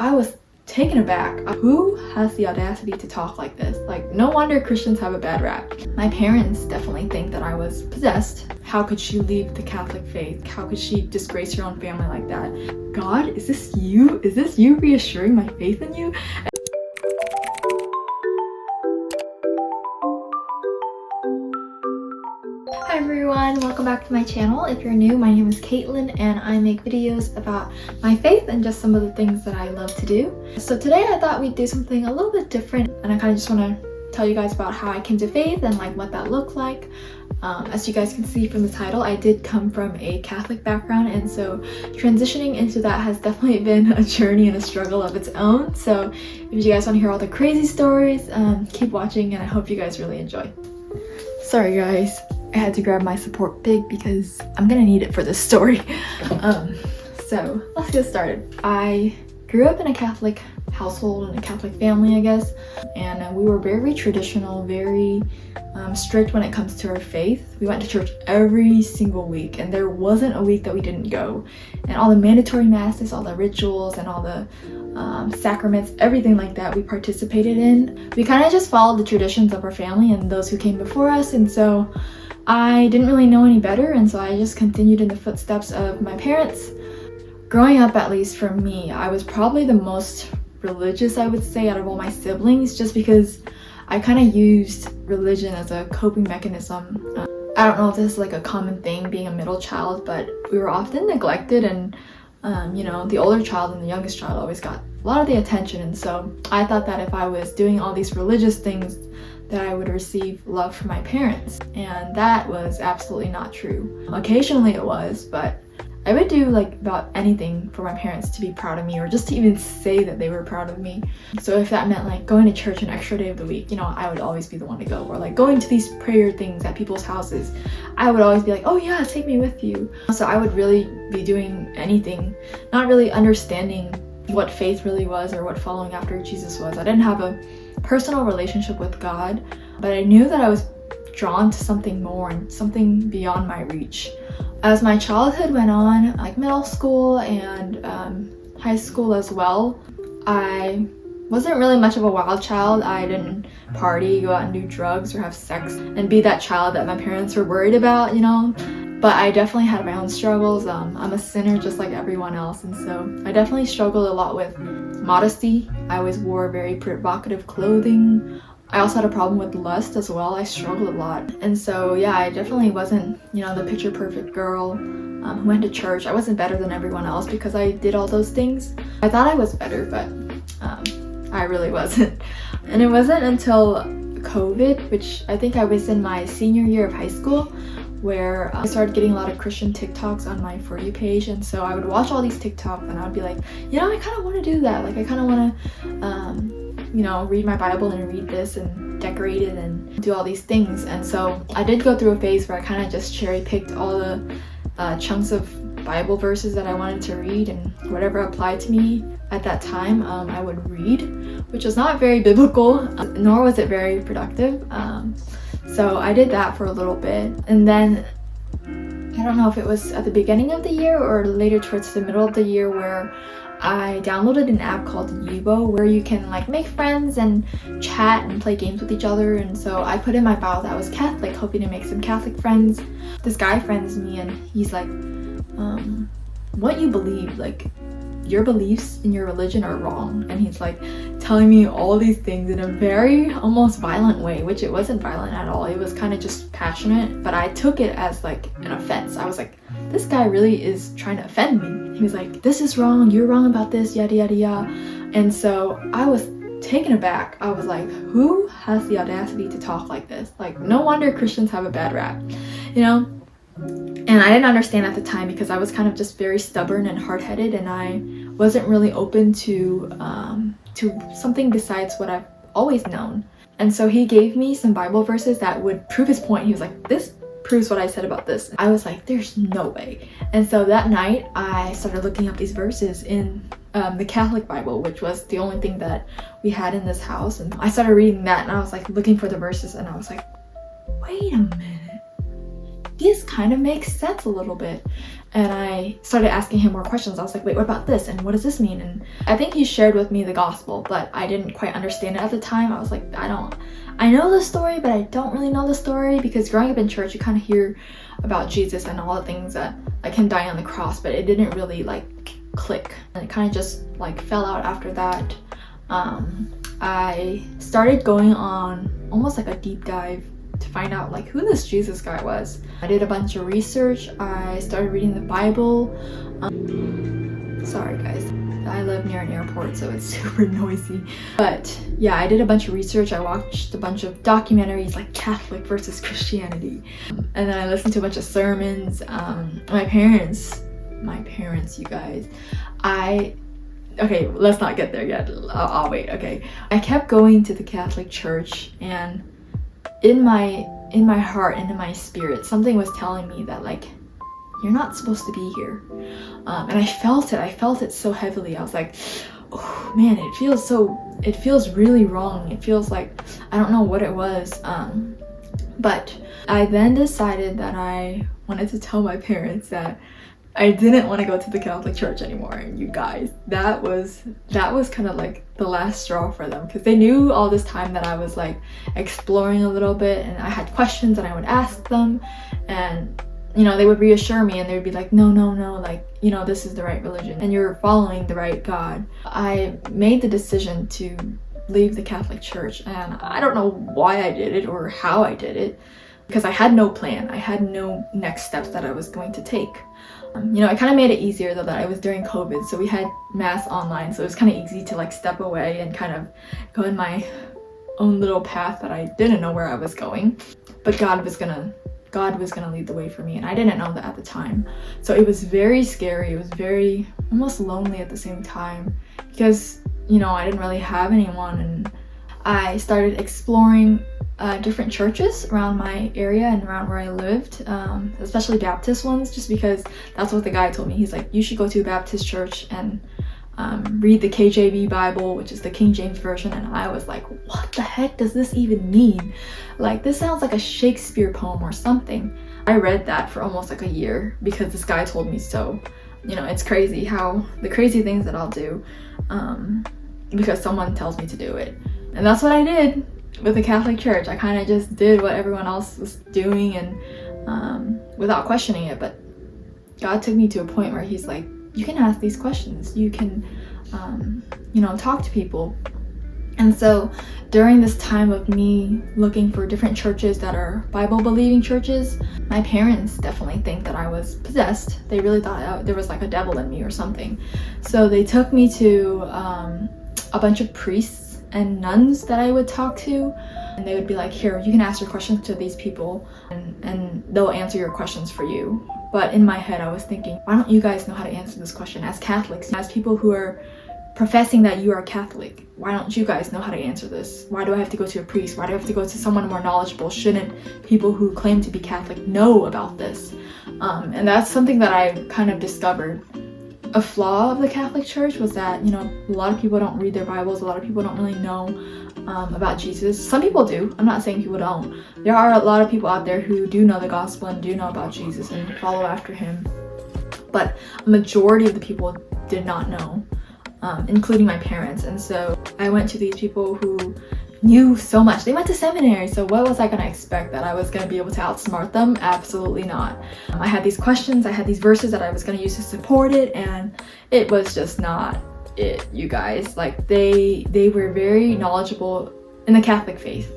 I was taken aback. Who has the audacity to talk like this? Like, no wonder Christians have a bad rap. My parents definitely think that I was possessed. How could she leave the Catholic faith? How could she disgrace her own family like that? God, is this you? Is this you reassuring my faith in you? Hi everyone, welcome back to my channel. If you're new, my name is Caitlin and I make videos about my faith and just some of the things that I love to do. So today I thought we'd do something a little bit different, and I kind of just want to tell you guys about how I came to faith and like what that looked like. As you guys can see from the title, I did come from a Catholic background, and so transitioning into that has definitely been a journey and a struggle of its own. So if you guys want to hear all the crazy stories, keep watching and I hope you guys really enjoy. Sorry guys, I had to grab my support big because I'm gonna need it for this story. So let's get started. I grew up in a Catholic household and a Catholic family, I guess, and we were very traditional, very strict when it comes to our faith. We went to church every single week, and there wasn't a week that we didn't go. And all the mandatory masses, all the rituals, and all the sacraments, everything like that we participated in. We kind of just followed the traditions of our family and those who came before us, and so I didn't really know any better, and so I just continued in the footsteps of my parents. Growing up, at least for me, I was probably the most religious, I would say, out of all my siblings, just because I kind of used religion as a coping mechanism. I don't know if this is like a common thing being a middle child, but we were often neglected, and you know, the older child and the youngest child always got a lot of the attention, and so I thought that if I was doing all these religious things that I would receive love from my parents, and that was absolutely not true. Occasionally it was, but I would do like about anything for my parents to be proud of me, or just to even say that they were proud of me. So if that meant like going to church an extra day of the week, you know, I would always be the one to go. Or like going to these prayer things at people's houses, I would always be like, oh yeah, take me with you. So I would really be doing anything, not really understanding what faith really was or what following after Jesus was. I didn't have a personal relationship with God, but I knew that I was drawn to something more and something beyond my reach. As my childhood went on, like middle school and high school as well, I wasn't really much of a wild child. I didn't party, go out and do drugs or have sex and be that child that my parents were worried about, you know. But I definitely had my own struggles. I'm a sinner just like everyone else, and so I definitely struggled a lot with modesty. I always wore very provocative clothing. I also had a problem with lust as well. I struggled a lot. And so yeah, I definitely wasn't, you know, the picture perfect girl who went to church. I wasn't better than everyone else because I did all those things. I thought I was better, but I really wasn't. And it wasn't until COVID, which I think I was in my senior year of high school, where I started getting a lot of Christian TikToks on my For You page, and so I would watch all these TikToks and I would be like, you know, I kind of want to do that. Like I kind of want to you know, read my Bible and read this and decorate it and do all these things. And so I did go through a phase where I kind of just cherry picked all the chunks of Bible verses that I wanted to read, and whatever applied to me at that time, I would read, which was not very biblical, nor was it very productive. So I did that for a little bit, and then I don't know if it was at the beginning of the year or later towards the middle of the year where I downloaded an app called Yubo, where you can like make friends and chat and play games with each other. And so I put in my bio that I was Catholic, hoping to make some Catholic friends. This guy friends me and he's like, what you believe, like your beliefs in your religion are wrong. And he's like telling me all these things in a very almost violent way, which it wasn't violent at all. It was kind of just passionate, but I took it as like an offense. I was like, this guy really is trying to offend me. He was like, this is wrong, you're wrong about this, yada yada yada. And so I was taken aback. I was like, who has the audacity to talk like this? Like, no wonder Christians have a bad rap, you know? And I didn't understand at the time because I was kind of just very stubborn and hard-headed, and I wasn't really open to something besides what I've always known. And so he gave me some Bible verses that would prove his point. He was like, this proves what I said about this. I was like, there's no way. And so that night I started looking up these verses in the Catholic Bible, which was the only thing that we had in this house. And I started reading that, and I was like looking for the verses, and I was like, wait a minute. this kind of makes sense a little bit. And I started asking him more questions. I was like, wait, what about this? And what does this mean? And I think he shared with me the gospel, but I didn't quite understand it at the time. I was like, I know the story, but I don't really know the story, because growing up in church, you kind of hear about Jesus and all the things that, like him dying on the cross, but it didn't really like click. And it kind of just like fell out after that. I started going on almost like a deep dive to find out like who this Jesus guy was. I did a bunch of research. I started reading the Bible. Sorry guys, I live near an airport, so it's super noisy. But yeah, I did a bunch of research. I watched a bunch of documentaries like Catholic versus Christianity. And then I listened to a bunch of sermons. My parents, you guys, okay, let's not get there yet. I'll wait, okay. I kept going to the Catholic Church, and in my heart and in my spirit, something was telling me that like, you're not supposed to be here. And I felt it so heavily. I was like, oh man, it feels really wrong. It feels like, I don't know what it was. But I then decided that I wanted to tell my parents that I didn't want to go to the Catholic Church anymore. And you guys, that was kind of like the last straw for them, because they knew all this time that I was like exploring a little bit, and I had questions and I would ask them, and you know, they would reassure me and they would be like, no, like, you know, this is the right religion and you're following the right God. I made the decision to leave the Catholic Church, and I don't know why I did it or how I did it, because I had no plan. I had no next steps that I was going to take. You know, I kind of made it easier though that I was during COVID, so we had mass online, so it was kind of easy to like step away and kind of go in my own little path that I didn't know where I was going. But God was gonna lead the way for me, and I didn't know that at the time. So it was very scary. It was very almost lonely at the same time, because you know, I didn't really have anyone, and I started exploring different churches around my area and around where I lived, especially Baptist ones, just because that's what the guy told me. He's like, you should go to a Baptist church and read the KJV Bible, which is the King James Version. And I was like, what the heck does this even mean? Like, this sounds like a Shakespeare poem or something. I read that for almost like a year because this guy told me so. You know, it's crazy how the crazy things that I'll do because someone tells me to do it. And that's what I did with the Catholic Church. I kind of just did what everyone else was doing, and without questioning it. But God took me to a point where he's like, you can ask these questions, you can you know, talk to people. And so during this time of me looking for different churches that are Bible believing churches, my parents definitely think that I was possessed. They really thought there was like a devil in me or something. So they took me to a bunch of priests and nuns that I would talk to, and they would be like, here, you can ask your questions to these people and they'll answer your questions for you. But in my head I was thinking, why don't you guys know how to answer this question as Catholics, as people who are professing that you are Catholic? Why don't you guys know how to answer this? Why do I have to go to a priest? Why do I have to go to someone more knowledgeable? Shouldn't people who claim to be Catholic know about this? And that's something that I kind of discovered. A flaw of the Catholic Church was that, you know, a lot of people don't read their Bibles. A lot of people don't really know about Jesus. Some people do. I'm not saying people don't. There are a lot of people out there who do know the gospel and do know about Jesus and follow after him. But a majority of the people did not know, including my parents. And so I went to these people who knew so much. They went to seminary, so what was I going to expect? That I was going to be able to outsmart them? Absolutely not. I had these questions, I had these verses that I was going to use to support it, and it was just not it, you guys. Like, they were very knowledgeable in the Catholic faith.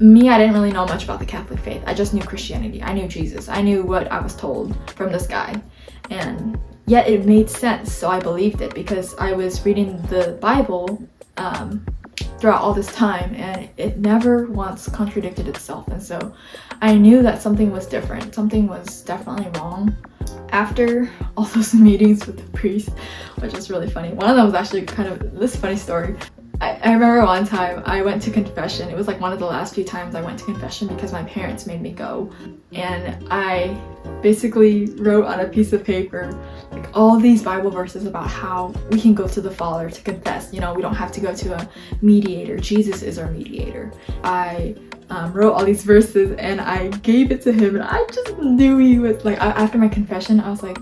Me, I didn't really know much about the Catholic faith. I just knew Christianity. I knew Jesus. I knew what I was told from this guy, and yet it made sense, so I believed it because I was reading the Bible throughout all this time, and it never once contradicted itself. And so I knew that something was different. Something was definitely wrong. After all those meetings with the priest, which is really funny, one of them was actually kind of this funny story. I remember one time I went to confession. It was like one of the last few times I went to confession because my parents made me go. And I basically wrote on a piece of paper like all these Bible verses about how we can go to the Father to confess. You know, we don't have to go to a mediator. Jesus is our mediator. I wrote all these verses, and I gave it to him, and I just knew he was like, after my confession, I was like,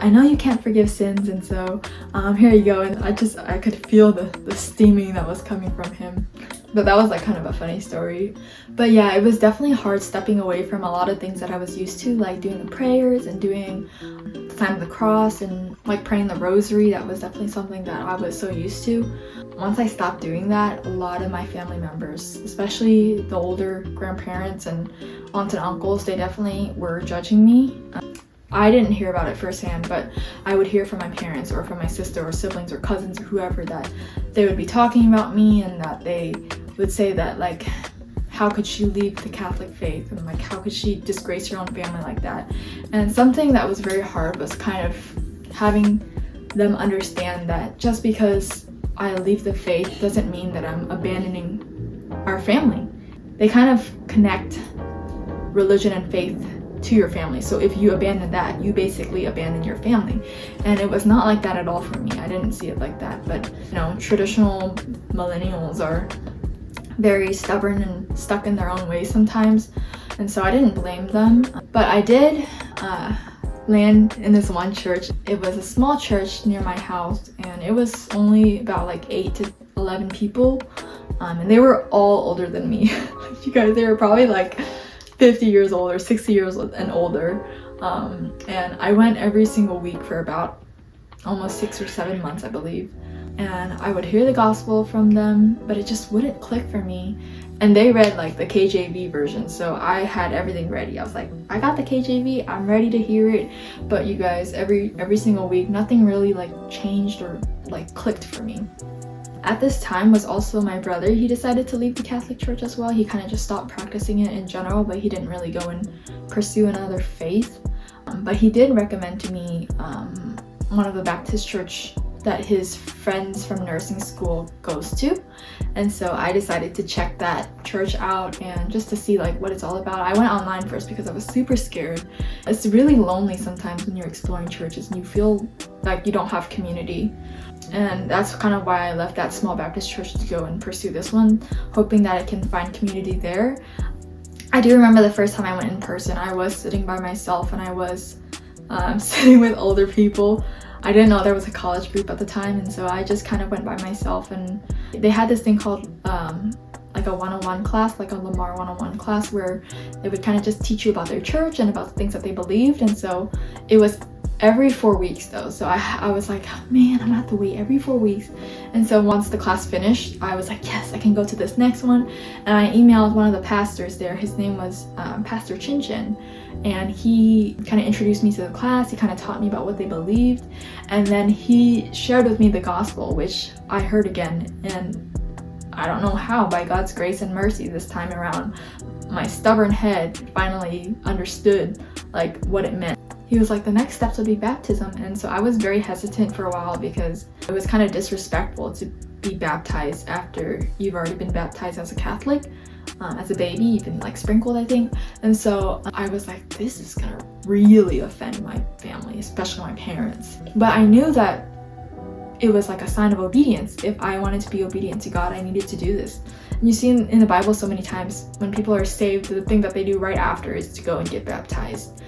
I know you can't forgive sins, and so here you go. And I could feel the steaming that was coming from him. But that was like kind of a funny story. But yeah, it was definitely hard stepping away from a lot of things that I was used to, like doing the prayers and doing the sign of the cross and like praying the rosary. That was definitely something that I was so used to. Once I stopped doing that, a lot of my family members, especially the older grandparents and aunts and uncles, they definitely were judging me. I didn't hear about it firsthand, but I would hear from my parents or from my sister or siblings or cousins or whoever that they would be talking about me, and that they would say that, like, how could she leave the Catholic faith, and like, how could she disgrace her own family like that? And something that was very hard was kind of having them understand that just because I leave the faith doesn't mean that I'm abandoning our family. They kind of connect religion and faith to your family. So if you abandon that, you basically abandon your family. And it was not like that at all for me. I didn't see it like that. But you know, traditional millennials are very stubborn and stuck in their own ways sometimes. And so I didn't blame them. But I did land in this one church. It was a small church near my house, and it was only about like 8 to 11 people. And they were all older than me. You guys, they were probably like 50 years old or 60 years and older. And I went every single week for about almost 6 or 7 months, I believe. And I would hear the gospel from them, but it just wouldn't click for me. And they read like the KJV version, so I had everything ready. I was like, I got the KJV, I'm ready to hear it. But you guys, every single week, nothing really like changed or like clicked for me. At this time was also my brother. He decided to leave the Catholic Church as well. He kind of just stopped practicing it in general, but he didn't really go and pursue another faith. But he did recommend to me one of the Baptist church that his friends from nursing school goes to. And so I decided to check that church out, and just to see like what it's all about. I went online first because I was super scared. It's really lonely sometimes when you're exploring churches and you feel like you don't have community. And that's kind of why I left that small Baptist church to go and pursue this one, hoping that I can find community there. I do remember the first time I went in person, I was sitting by myself, and I was sitting with older people. I didn't know there was a college group at the time, and so I just kind of went by myself. And they had this thing called like a 101 class, like a Lamar 101 class, where they would kind of just teach you about their church and about the things that they believed. And so it was every 4 weeks though, so I was like, oh, man, I'm gonna have to wait every 4 weeks. And so once the class finished, I was like, yes, I can go to this next one. And I emailed one of the pastors there. His name was Pastor Chin Chin, and he kind of introduced me to the class. He kind of taught me about what they believed, and then he shared with me the gospel, which I heard again. And I don't know how, by God's grace and mercy, this time around my stubborn head finally understood like what it meant. He was like, the next steps would be baptism. And so I was very hesitant for a while, because it was kind of disrespectful to be baptized after you've already been baptized as a Catholic. As a baby, you've been like sprinkled, I think. And so I was like, this is gonna really offend my family, especially my parents. But I knew that it was like a sign of obedience. If I wanted to be obedient to God, I needed to do this. And you see in the Bible so many times when people are saved, the thing that they do right after is to go and get baptized.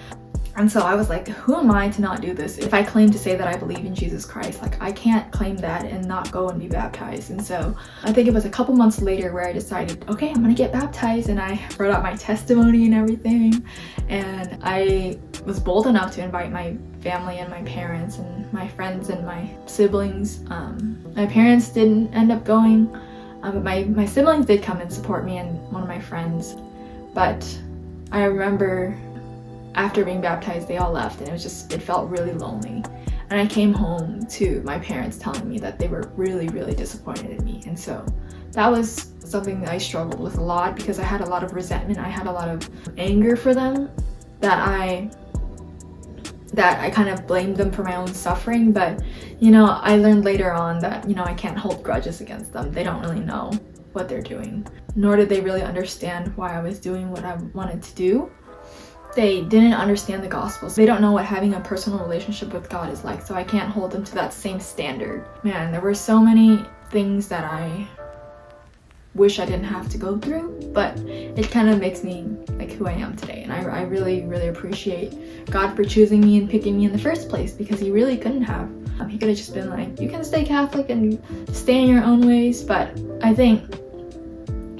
And so I was like, who am I to not do this? If I claim to say that I believe in Jesus Christ, like I can't claim that and not go and be baptized. And so I think it was a couple months later where I decided, okay, I'm gonna get baptized. And I wrote out my testimony and everything. And I was bold enough to invite my family and my parents and my friends and my siblings. My parents didn't end up going, but my siblings did come and support me, and one of my friends. But I remember after being baptized, they all left, and it felt really lonely. And I came home to my parents telling me that they were really, really disappointed in me. And so that was something that I struggled with a lot, because I had a lot of resentment. I had a lot of anger for them that I kind of blamed them for my own suffering. But, you know, I learned later on that, you know, I can't hold grudges against them. They don't really know what they're doing, nor did they really understand why I was doing what I wanted to do. They didn't understand the gospel. They don't know what having a personal relationship with God is like, so I can't hold them to that same standard. Man, there were so many things that I wish I didn't have to go through, but it kind of makes me like who I am today. And I really, really appreciate God for choosing me and picking me in the first place, because he really couldn't have. He could have just been like, you can stay Catholic and stay in your own ways, but I think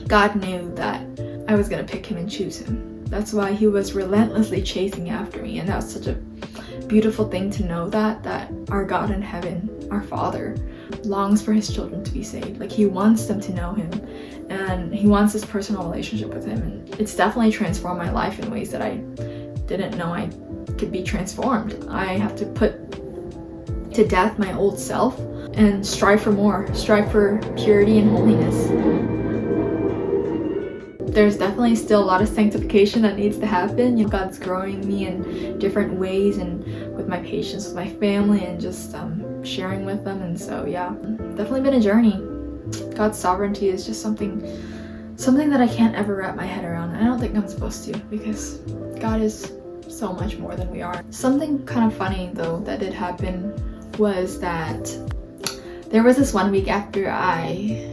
God knew that I was gonna pick him and choose him. That's why he was relentlessly chasing after me, and that was such a beautiful thing to know, that our God in heaven, our Father, longs for his children to be saved. Like, he wants them to know him, and he wants this personal relationship with him. And it's definitely transformed my life in ways that I didn't know I could be transformed. I have to put to death my old self and strive for more, strive for purity and holiness. There's definitely still a lot of sanctification that needs to happen. You know, God's growing me in different ways, and with my patience with my family, and just sharing with them. And so yeah, definitely been a journey. God's sovereignty is just something that I can't ever wrap my head around. I don't think I'm supposed to, because God is so much more than we are. Something kind of funny though that did happen was that there was this one week after I've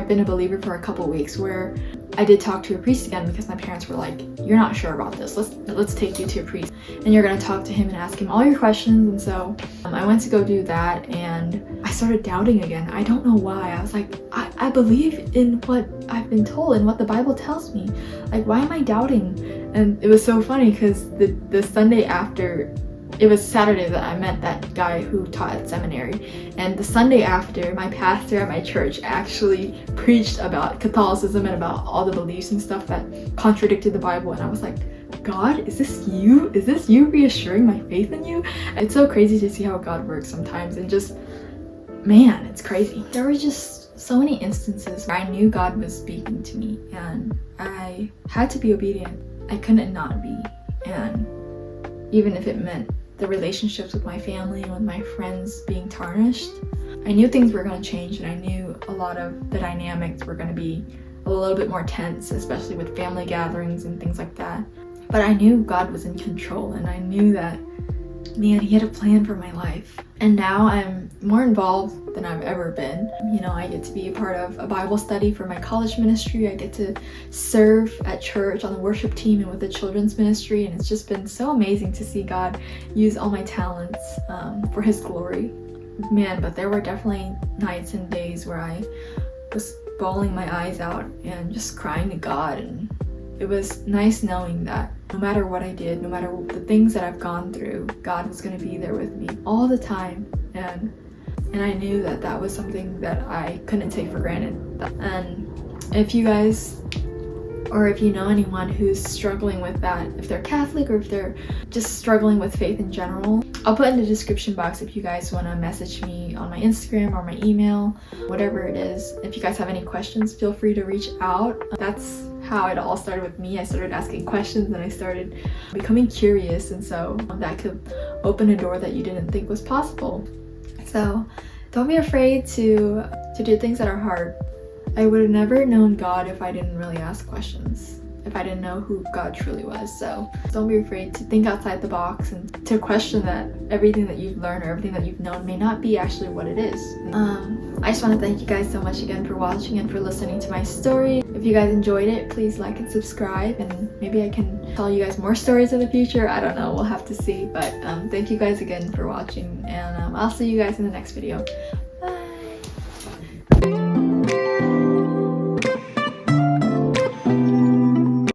been a believer for a couple weeks, where I did talk to a priest again, because my parents were like, you're not sure about this, let's take you to a priest and you're gonna talk to him and ask him all your questions. And so I went to go do that, and I started doubting again. I don't know why. I was like, I believe in what I've been told and what the Bible tells me. Like, why am I doubting? And it was so funny, because the Sunday after, it was Saturday that I met that guy who taught at seminary, and the Sunday after, my pastor at my church actually preached about Catholicism and about all the beliefs and stuff that contradicted the Bible. And I was like, God, is this you? Is this you reassuring my faith in you? It's so crazy to see how God works sometimes, and just, man, it's crazy. There were just so many instances where I knew God was speaking to me, and I had to be obedient. I couldn't not be. And even if it meant the relationships with my family and with my friends being tarnished, I knew things were going to change, and I knew a lot of the dynamics were going to be a little bit more tense, especially with family gatherings and things like that. But I knew God was in control, and I knew that, man, he had a plan for my life. And now I'm more involved than I've ever been. You know, I get to be a part of a Bible study for my college ministry. I get to serve at church on the worship team and with the children's ministry. And it's just been so amazing to see God use all my talents for his glory. Man, but there were definitely nights and days where I was bawling my eyes out and just crying to God. And it was nice knowing that no matter what I did, no matter the things that I've gone through, God was going to be there with me all the time. And I knew that that was something that I couldn't take for granted. And if you guys, or if you know anyone who's struggling with that, if they're Catholic or if they're just struggling with faith in general, I'll put in the description box if you guys want to message me on my Instagram or my email, whatever it is. If you guys have any questions, feel free to reach out. That's how it all started with me. I started asking questions, and I started becoming curious, and so that could open a door that you didn't think was possible. So don't be afraid to do things that are hard. I would have never known God if I didn't really ask questions, if I didn't know who God truly was. So don't be afraid to think outside the box and to question that everything that you've learned or everything that you've known may not be actually what it is. I just want to thank you guys so much again for watching and for listening to my story. If you guys enjoyed it, please like and subscribe, and maybe I can tell you guys more stories in the future. I don't know, we'll have to see. But thank you guys again for watching, and I'll see you guys in the next video. Bye!